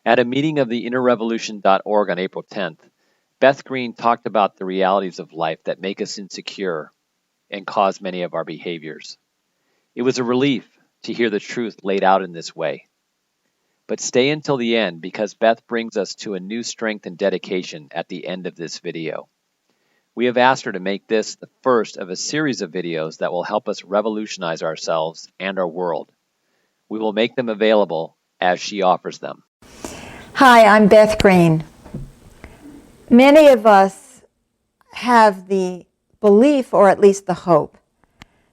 At a meeting of the interrevolution.org on April 10th, Beth Green talked about the realities of life that make us insecure and cause many of our behaviors. It was a relief to hear the truth laid out in this way. But stay until the end because Beth brings us to a new strength and dedication at the end of this video. We have asked her to make this the first of a series of videos that will help us revolutionize ourselves and our world. We will make them available as she offers them. Hi, I'm Beth Green. Many of us have the belief, or at least the hope,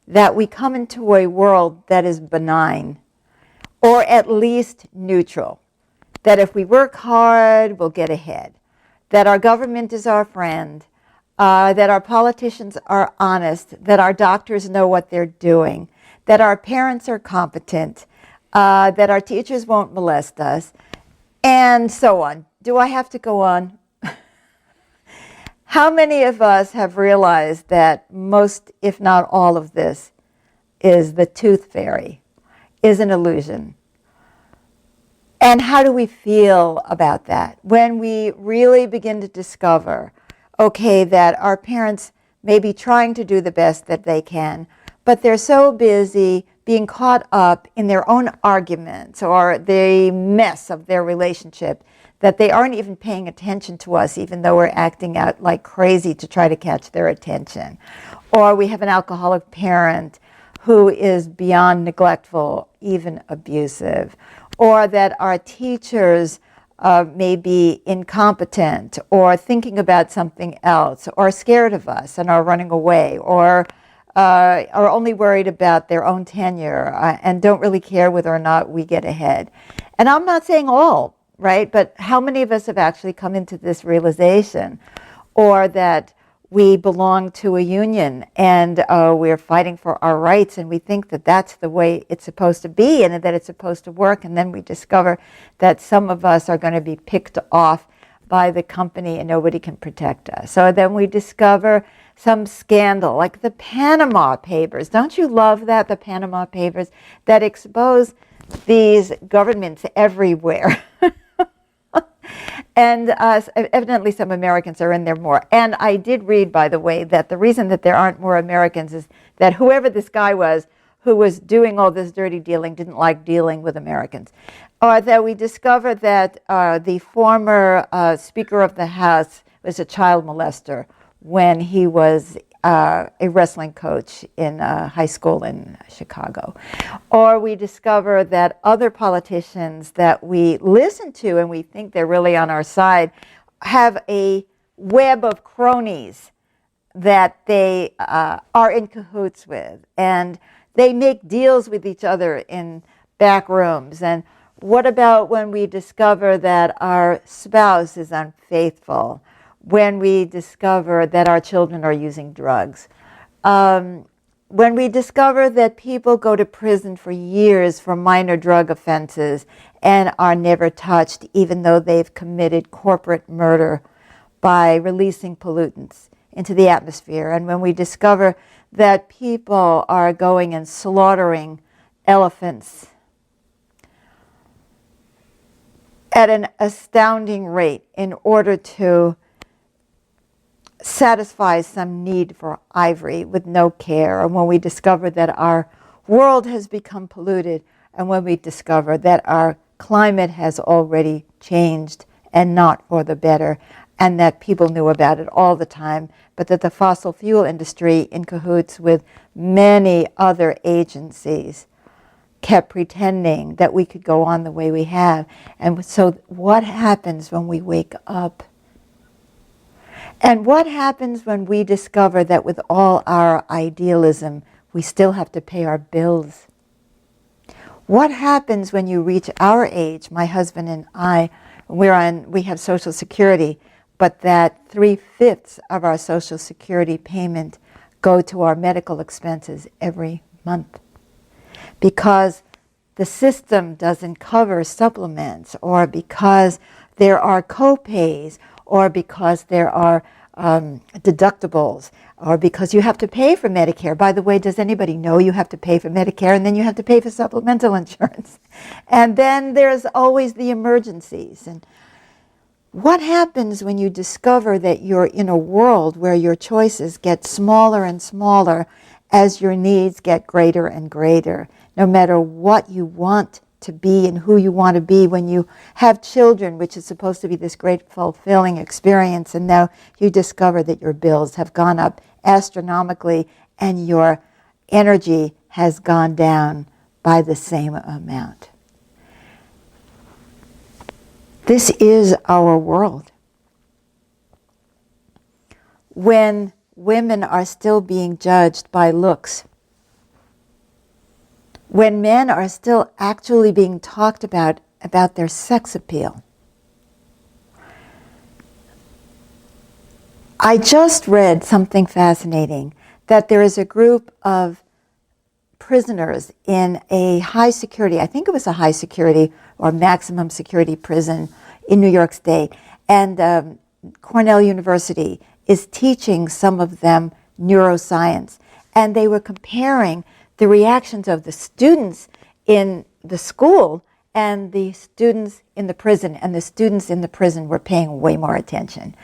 that we come into a world that is benign, or at least neutral. That if we work hard, we'll get ahead. That our government is our friend. That our politicians are honest. That our doctors know what they're doing. That our parents are competent. That our teachers won't molest us. And so on. Do I have to go on? How many of us have realized that most, if not all of this, is the tooth fairy, is an illusion? And how do we feel about that when we really begin to discover, okay, that our parents may be trying to do the best that they can, but they're so busy being caught up in their own arguments or the mess of their relationship that they aren't even paying attention to us, even though we're acting out like crazy to try to catch their attention. Or we have an alcoholic parent who is beyond neglectful, even abusive. Or that our teachers may be incompetent or thinking about something else or scared of us and are running away or are only worried about their own tenure and don't really care whether or not we get ahead. And I'm not saying all, right? But how many of us have actually come into this realization? Or that we belong to a union and we're fighting for our rights and we think that that's the way it's supposed to be and that it's supposed to work. And then we discover that some of us are going to be picked off by the company and nobody can protect us. So then we discover some scandal, like the Panama Papers. Don't you love that, the Panama Papers, that expose these governments everywhere? And evidently some Americans are in there more. And I did read, by the way, that the reason that there aren't more Americans is that whoever this guy was who was doing all this dirty dealing didn't like dealing with Americans. Or that we discovered that the former Speaker of the House was a child molester when he was a wrestling coach in high school in Chicago. Or we discover that other politicians that we listen to and we think they're really on our side have a web of cronies that they are in cahoots with. And they make deals with each other in back rooms. And what about when we discover that our spouse is unfaithful? When we discover that our children are using drugs, when we discover that people go to prison for years for minor drug offenses and are never touched, even though they've committed corporate murder by releasing pollutants into the atmosphere, and when we discover that people are going and slaughtering elephants at an astounding rate in order to satisfy some need for ivory with no care, and when we discover that our world has become polluted, and when we discover that our climate has already changed and not for the better, and that people knew about it all the time, but that the fossil fuel industry, in cahoots with many other agencies, kept pretending that we could go on the way we have. And so what happens when we wake up? And what happens when we discover that with all our idealism, we still have to pay our bills? What happens when you reach our age, my husband and I, we have Social Security, but that 3/5 of our Social Security payment go to our medical expenses every month? Because the system doesn't cover supplements, or because there are co-pays, or because there are deductibles, or because you have to pay for Medicare. By the way, does anybody know you have to pay for Medicare, and then you have to pay for supplemental insurance? And then there's always the emergencies. And what happens when you discover that you're in a world where your choices get smaller and smaller as your needs get greater and greater, no matter what you want to be and who you want to be when you have children, which is supposed to be this great fulfilling experience, and now you discover that your bills have gone up astronomically and your energy has gone down by the same amount. This is our world. When women are still being judged by looks, when men are still actually being talked about their sex appeal. I just read something fascinating, that there is a group of prisoners in a high security, I think it was a high security or maximum security prison in New York State, and Cornell University is teaching some of them neuroscience, and they were comparing the reactions of the students in the school and the students in the prison, and the students in the prison were paying way more attention,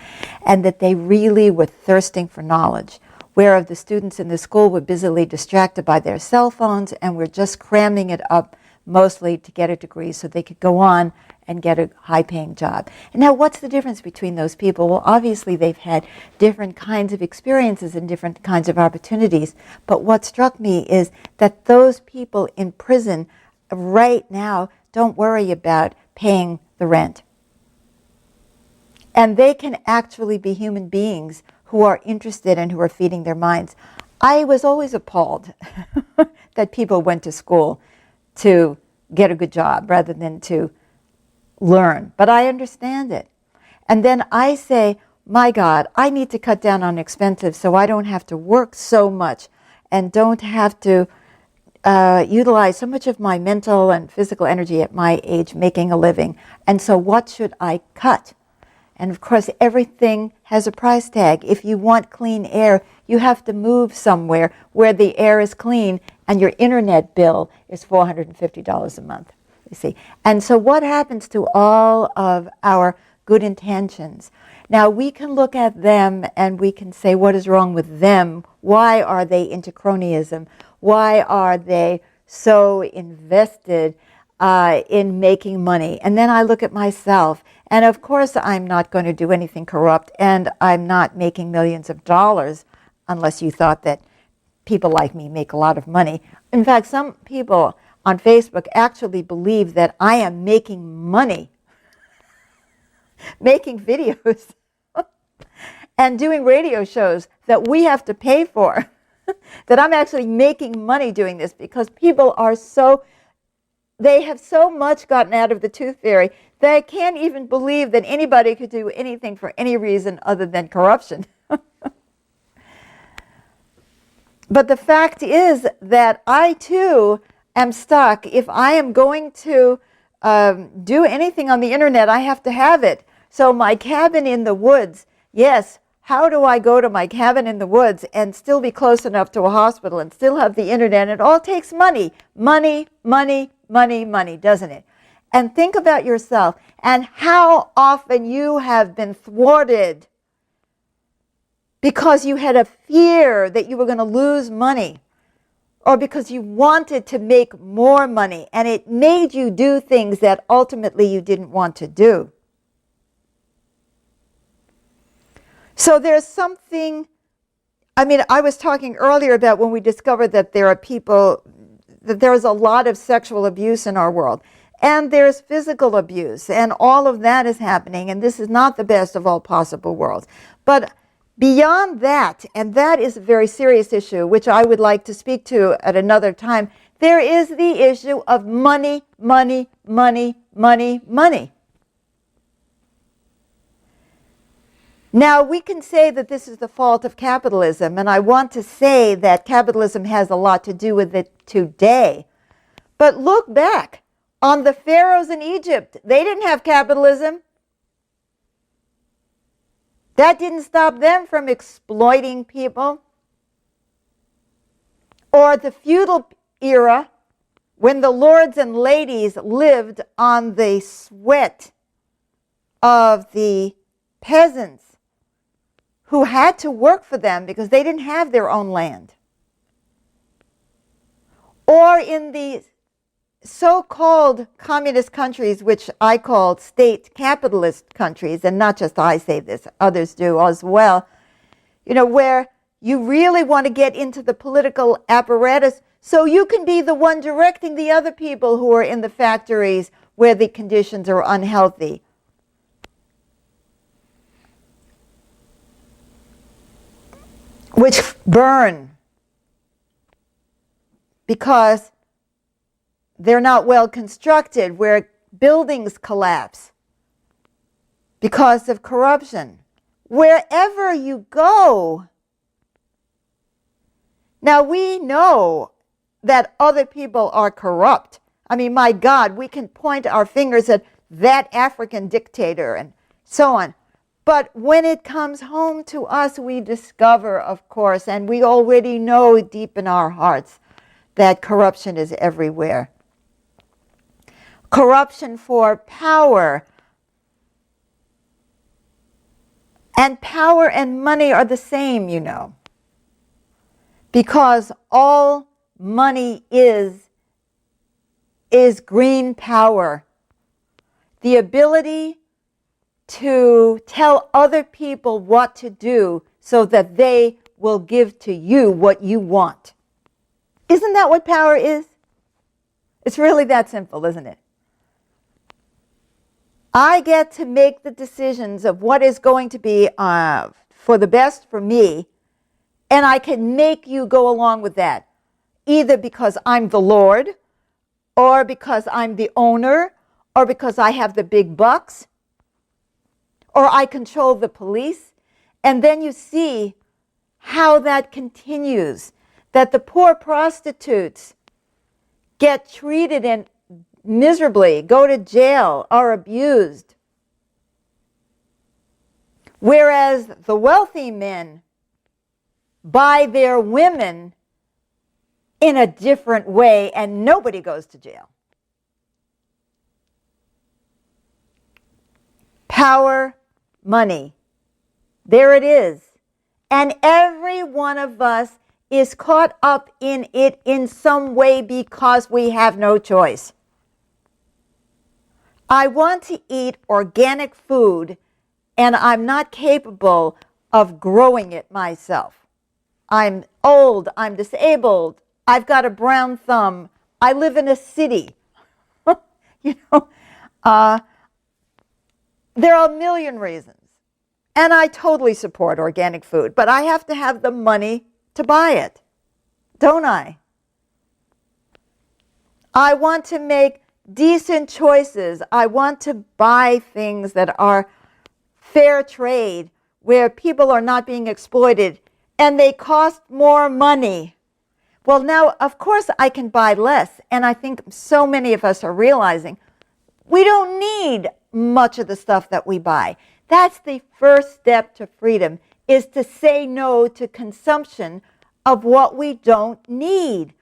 and that they really were thirsting for knowledge, whereas the students in the school were busily distracted by their cell phones and were just cramming it up mostly to get a degree so they could go on and get a high-paying job. And now what's the difference between those people? Well, obviously they've had different kinds of experiences and different kinds of opportunities, but what struck me is that those people in prison right now don't worry about paying the rent. And they can actually be human beings who are interested and who are feeding their minds. I was always appalled that people went to school to get a good job rather than to learn, but I understand it. And then I say, my God, I need to cut down on expenses so I don't have to work so much and don't have to utilize so much of my mental and physical energy at my age making a living. And so what should I cut? And of course, everything has a price tag. If you want clean air, you have to move somewhere where the air is clean and your internet bill is $450 a month. You see. And so what happens to all of our good intentions? Now we can look at them and we can say, what is wrong with them? Why are they into cronyism? Why are they so invested in making money? And then I look at myself, and of course I'm not going to do anything corrupt, and I'm not making millions of dollars unless you thought that people like me make a lot of money. In fact, some people on Facebook actually believe that I am making money, making videos and doing radio shows that we have to pay for, that I'm actually making money doing this because people are they have so much gotten out of the tooth fairy that I can't even believe that anybody could do anything for any reason other than corruption. But the fact is that I too am stuck. If I am going to do anything on the internet, I have to have it. So my cabin in the woods, yes, how do I go to my cabin in the woods and still be close enough to a hospital and still have the internet? It all takes money, money, money, money, money, doesn't it? And think about yourself and how often you have been thwarted because you had a fear that you were going to lose money, or because you wanted to make more money and it made you do things that ultimately you didn't want to do. So there's something, I was talking earlier about when we discovered that there are people, that there's a lot of sexual abuse in our world. And there's physical abuse, and all of that is happening, and this is not the best of all possible worlds. But beyond that, and that is a very serious issue, which I would like to speak to at another time, there is the issue of money, money, money, money, money. Now, we can say that this is the fault of capitalism, and I want to say that capitalism has a lot to do with it today. But look back on the pharaohs in Egypt. They didn't have capitalism. That didn't stop them from exploiting people. Or the feudal era, when the lords and ladies lived on the sweat of the peasants who had to work for them because they didn't have their own land. Or in the so-called communist countries, which I call state capitalist countries, and not just I say this, others do as well, where you really want to get into the political apparatus so you can be the one directing the other people who are in the factories where the conditions are unhealthy. Which burn because they're not well constructed, where buildings collapse because of corruption. Wherever you go. Now, we know that other people are corrupt. I mean, my God, we can point our fingers at that African dictator and so on. But when it comes home to us, we discover, of course, and we already know deep in our hearts, that corruption is everywhere. Corruption for power. And power and money are the same, because all money is green power. The ability to tell other people what to do so that they will give to you what you want. Isn't that what power is? It's really that simple, isn't it? I get to make the decisions of what is going to be for the best for me, and I can make you go along with that, either because I'm the Lord, or because I'm the owner, or because I have the big bucks, or I control the police. And then you see how that continues, that the poor prostitutes get treated miserably, go to jail, are abused. Whereas the wealthy men buy their women in a different way and nobody goes to jail. Power, money. There it is. And every one of us is caught up in it in some way because we have no choice. I want to eat organic food, and I'm not capable of growing it myself. I'm old, I'm disabled, I've got a brown thumb, I live in a city. There are a million reasons. And I totally support organic food, but I have to have the money to buy it, don't I? I want to make decent choices. I want to buy things that are fair trade, where people are not being exploited, and they cost more money. Well, now, of course, I can buy less, and I think so many of us are realizing we don't need much of the stuff that we buy. That's the first step to freedom, is to say no to consumption of what we don't need.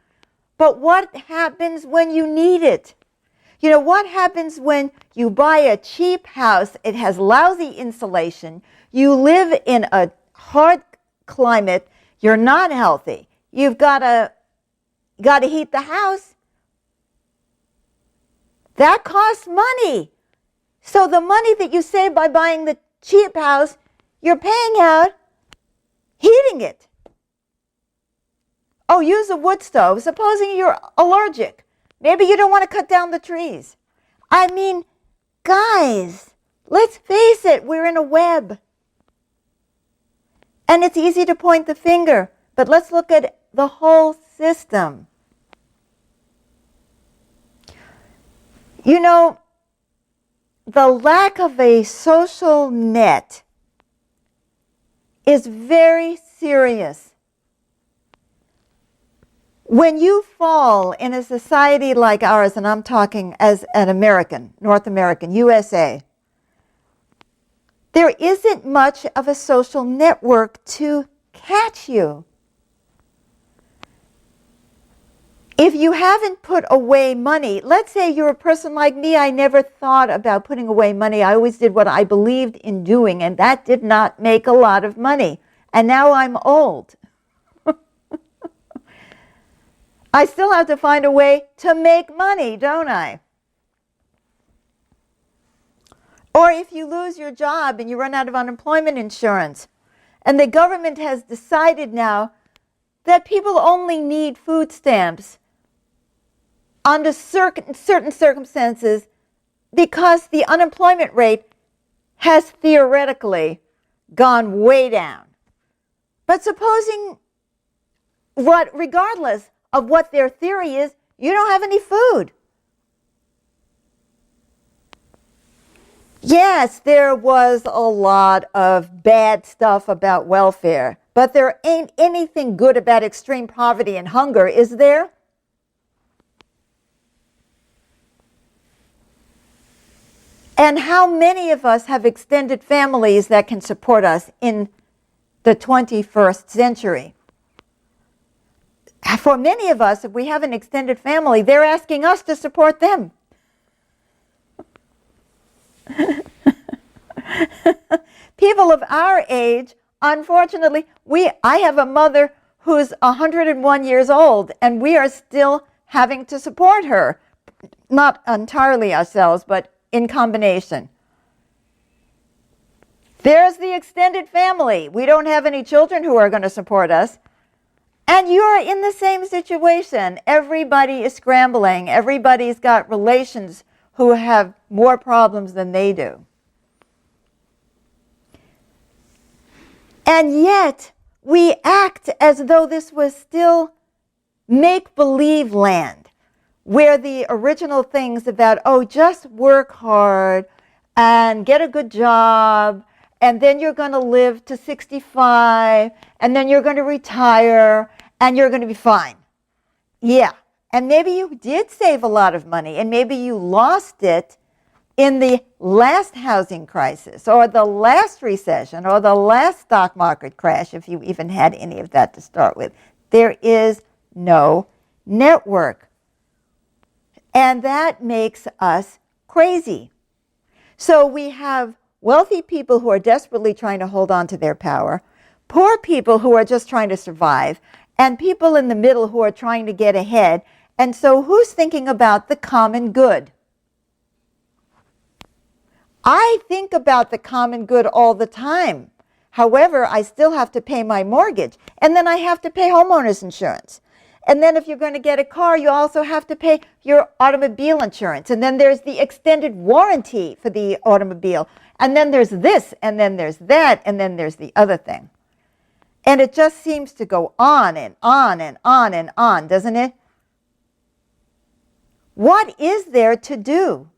But what happens when you need it? What happens when you buy a cheap house, it has lousy insulation, you live in a hard climate, you're not healthy, you've got to heat the house. That costs money. So the money that you save by buying the cheap house, you're paying out heating it. Oh, use a wood stove. Supposing you're allergic. Maybe you don't want to cut down the trees. I mean, guys, let's face it, we're in a web. And it's easy to point the finger, but let's look at the whole system. The lack of a social net is very serious. When you fall in a society like ours, and I'm talking as an American, North American, USA, there isn't much of a social network to catch you. If you haven't put away money, let's say you're a person like me, I never thought about putting away money. I always did what I believed in doing, and that did not make a lot of money. And now I'm old. I still have to find a way to make money, don't I? Or if you lose your job and you run out of unemployment insurance, and the government has decided now that people only need food stamps under certain circumstances because the unemployment rate has theoretically gone way down. But supposing regardless of what their theory is, you don't have any food. Yes, there was a lot of bad stuff about welfare, but there ain't anything good about extreme poverty and hunger, is there? And how many of us have extended families that can support us in the 21st century? For many of us, if we have an extended family, they're asking us to support them. People of our age, unfortunately, I have a mother who's 101 years old, and we are still having to support her. Not entirely ourselves, but in combination. There's the extended family. We don't have any children who are going to support us. And you're in the same situation. Everybody is scrambling. Everybody's got relations who have more problems than they do. And yet, we act as though this was still make-believe land, where the original things about, oh, just work hard and get a good job, and then you're going to live to 65, and then you're going to retire, and you're going to be fine. Yeah, and maybe you did save a lot of money, and maybe you lost it in the last housing crisis, or the last recession, or the last stock market crash, if you even had any of that to start with. There is no network. And that makes us crazy. So we have wealthy people who are desperately trying to hold on to their power, poor people who are just trying to survive, and people in the middle who are trying to get ahead. And so who's thinking about the common good? I think about the common good all the time. However, I still have to pay my mortgage, and then I have to pay homeowners insurance. And then if you're going to get a car, you also have to pay your automobile insurance. And then there's the extended warranty for the automobile. And then there's this, and then there's that, and then there's the other thing. And it just seems to go on and on and on and on, doesn't it? What is there to do?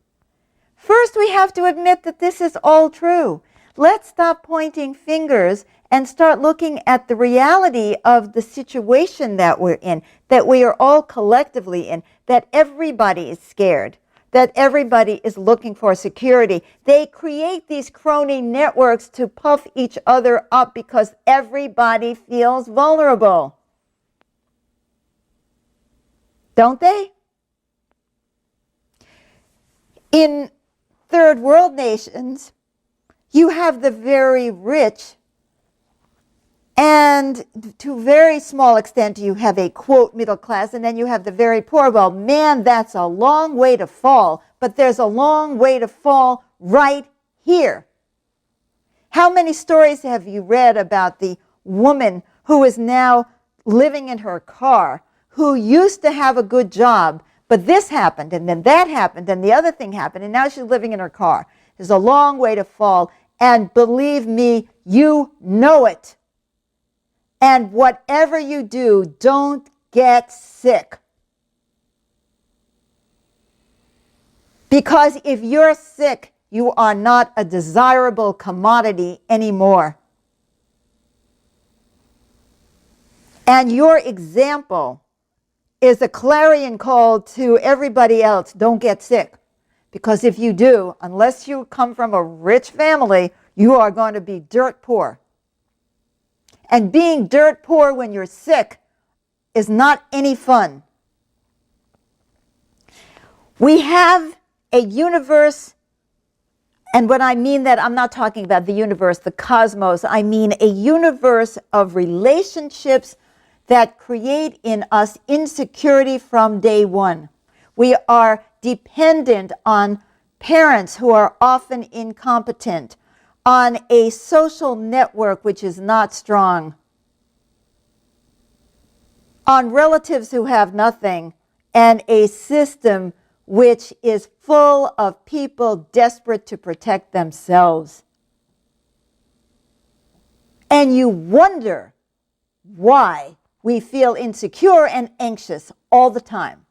First, we have to admit that this is all true. Let's stop pointing fingers and start looking at the reality of the situation that we're in, that we are all collectively in, that everybody is scared, that everybody is looking for security. They create these crony networks to puff each other up because everybody feels vulnerable. Don't they? In third world nations, you have the very rich, and to a very small extent you have a, quote, middle class, and then you have the very poor. Well, man, that's a long way to fall, but there's a long way to fall right here. How many stories have you read about the woman who is now living in her car, who used to have a good job, but this happened, and then that happened, and the other thing happened, and now she's living in her car. There's a long way to fall, and believe me, you know it. And whatever you do, don't get sick. Because if you're sick, you are not a desirable commodity anymore. And your example is a clarion call to everybody else. Don't get sick. Because if you do, unless you come from a rich family, you are going to be dirt poor. And being dirt poor when you're sick is not any fun. We have a universe, and when I mean that, I'm not talking about the universe, the cosmos. I mean a universe of relationships that create in us insecurity from day one. We are dependent on parents who are often incompetent, on a social network which is not strong, on relatives who have nothing, and a system which is full of people desperate to protect themselves. And you wonder why we feel insecure and anxious all the time.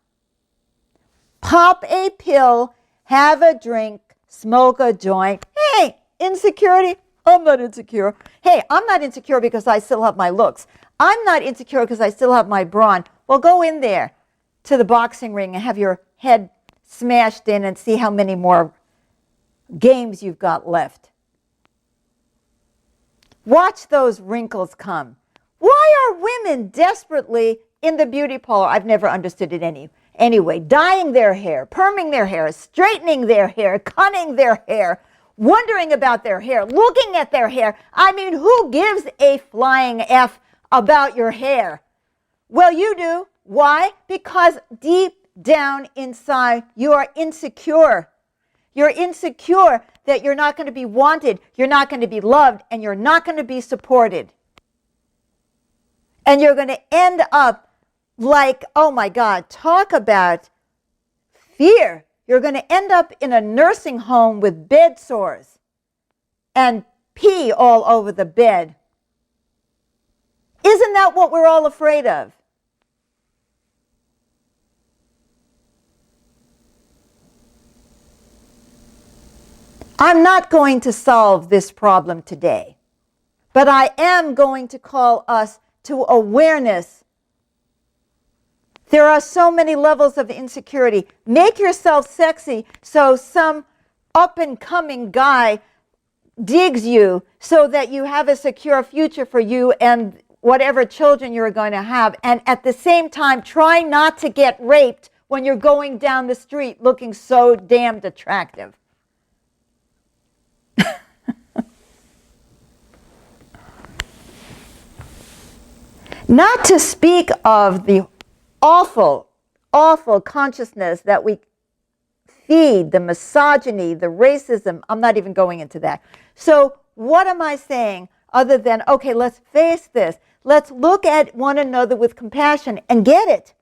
Pop a pill, have a drink, smoke a joint. Hey, insecurity? I'm not insecure. Hey, I'm not insecure because I still have my looks. I'm not insecure because I still have my brawn. Well, go in there to the boxing ring and have your head smashed in and see how many more games you've got left. Watch those wrinkles come. Why are women desperately in the beauty parlor? I've never understood it anyway. Dyeing their hair, perming their hair, straightening their hair, cutting their hair, wondering about their hair, looking at their hair. I mean, who gives a flying F about your hair? Well, you do. Why? Because deep down inside, you are insecure. You're insecure that you're not going to be wanted, you're not going to be loved, and you're not going to be supported. And you're going to end up like, oh my God, talk about fear. You're going to end up in a nursing home with bed sores and pee all over the bed. Isn't that what we're all afraid of? I'm not going to solve this problem today, but I am going to call us to awareness. There are so many levels of insecurity. Make yourself sexy so some up-and-coming guy digs you so that you have a secure future for you and whatever children you're going to have. And at the same time, try not to get raped when you're going down the street looking so damned attractive. Not to speak of the awful, awful consciousness that we feed, the misogyny, the racism. I'm not even going into that. So what am I saying other than, okay, let's face this. Let's look at one another with compassion and get it.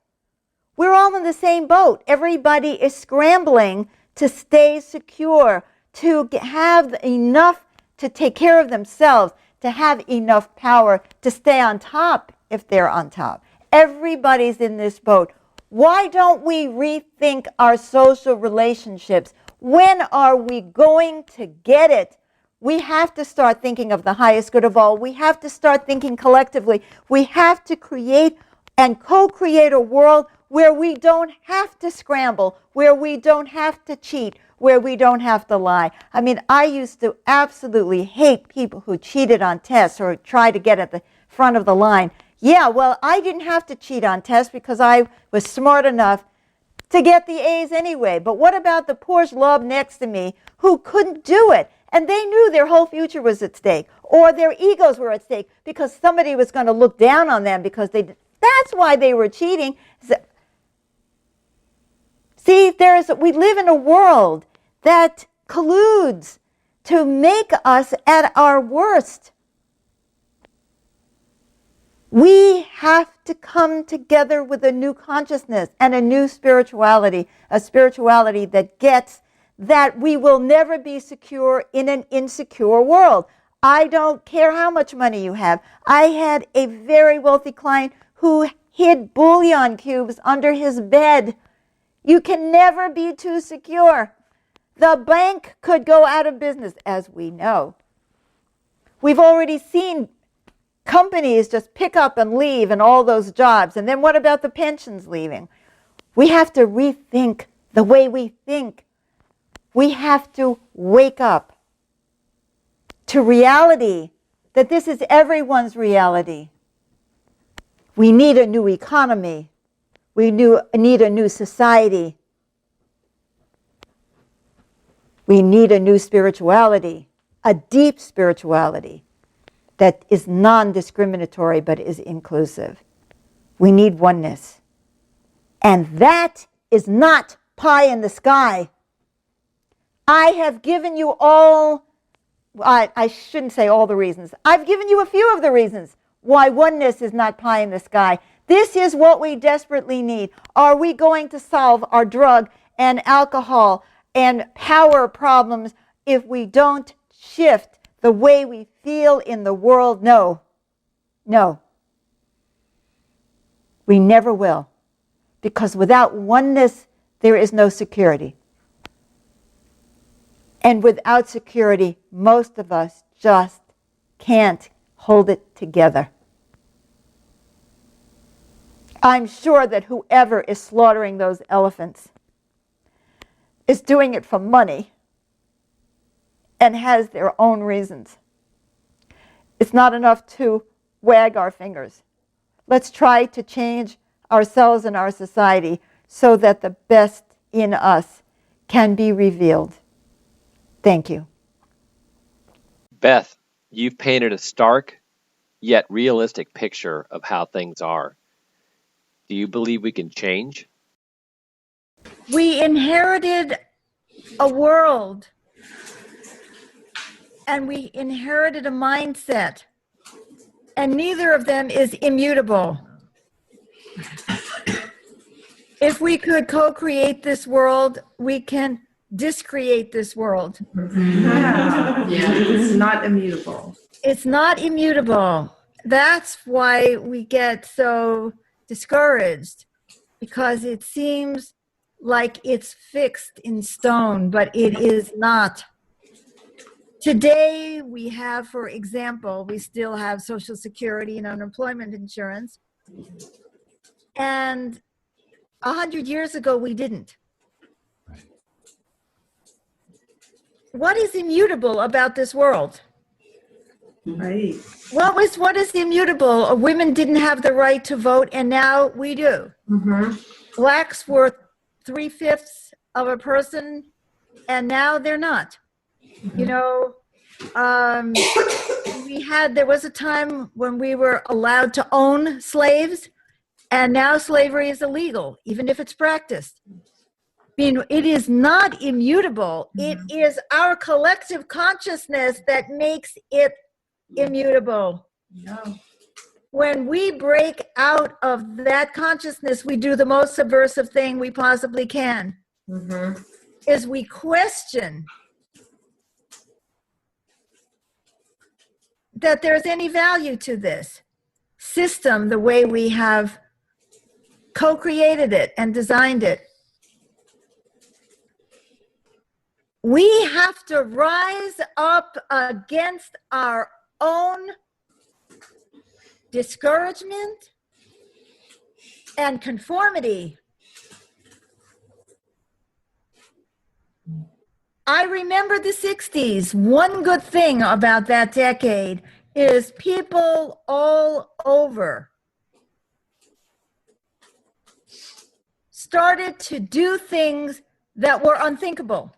We're all in the same boat. Everybody is scrambling to stay secure, to have enough to take care of themselves, to have enough power to stay on top if they're on top. Everybody's in this boat. Why don't we rethink our social relationships? When are we going to get it? We have to start thinking of the highest good of all. We have to start thinking collectively. We have to create and co-create a world where we don't have to scramble, where we don't have to cheat, where we don't have to lie. I mean, I used to absolutely hate people who cheated on tests or tried to get at the front of the line. Yeah, well, I didn't have to cheat on tests because I was smart enough to get the A's anyway. But what about the poor schlub next to me who couldn't do it? And they knew their whole future was at stake, or their egos were at stake because somebody was going to look down on them because they did. That's why they were cheating. See, we live in a world that colludes to make us at our worst. We have to come together with a new consciousness and a new spirituality, a spirituality that gets that we will never be secure in an insecure world. I don't care how much money you have. I had a very wealthy client who hid bullion cubes under his bed. You can never be too secure. The bank could go out of business, as we know. We've already seen companies just pick up and leave and all those jobs. And then what about the pensions leaving? We have to rethink the way we think. We have to wake up to reality, that this is everyone's reality. We need a new economy. We need a new society. We need a new spirituality, a deep spirituality that is non-discriminatory but is inclusive. We need oneness. And that is not pie in the sky. I have given you all, I shouldn't say all the reasons. I've given you a few of the reasons why oneness is not pie in the sky. This is what we desperately need. Are we going to solve our drug and alcohol and power problems if we don't shift the way we feel in the world? No. No. We never will. Because without oneness, there is no security. And without security, most of us just can't hold it together. I'm sure that whoever is slaughtering those elephants is doing it for money and has their own reasons. It's not enough to wag our fingers. Let's try to change ourselves and our society so that the best in us can be revealed. Thank you. Beth, you've painted a stark yet realistic picture of how things are. Do you believe we can change? We inherited a world and we inherited a mindset, and neither of them is immutable. If we could co-create this world, we can discreate this world. Yeah, it's not immutable. It's not immutable. That's why we get so discouraged, because it seems like it's fixed in stone, but it is not. Today we have, for example, we still have Social Security and unemployment insurance. And 100 years ago, we didn't. What is immutable about this world? Right. What is immutable? Women didn't have the right to vote, and now we do. Mm-hmm. Blacks were 3/5 of a person, and now they're not. Mm-hmm. You know, there was a time when we were allowed to own slaves, and now slavery is illegal, even if it's practiced. It is not immutable. It is our collective consciousness that makes it immutable. No. When we break out of that consciousness, we do the most subversive thing we possibly can. Mm-hmm. Is we question that there's any value to this system the way we have co-created it and designed it. We have to rise up against our own discouragement and conformity. I remember the 60s. One good thing about that decade is people all over started to do things that were unthinkable.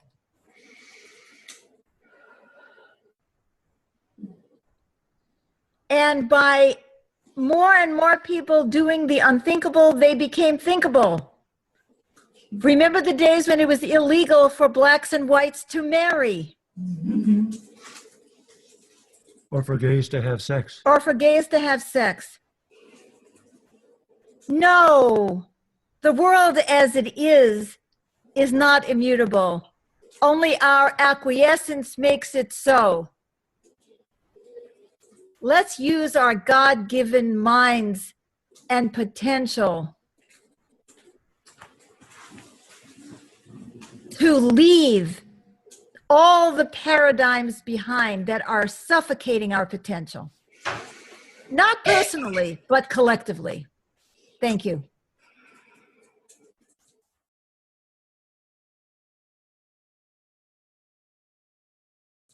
And by more and more people doing the unthinkable, they became thinkable. Remember the days when it was illegal for blacks and whites to marry? Mm-hmm. Or for gays to have sex. Or for gays to have sex. No, the world as it is not immutable. Only our acquiescence makes it so. Let's use our God-given minds and potential to leave all the paradigms behind that are suffocating our potential. Not personally, but collectively. Thank you.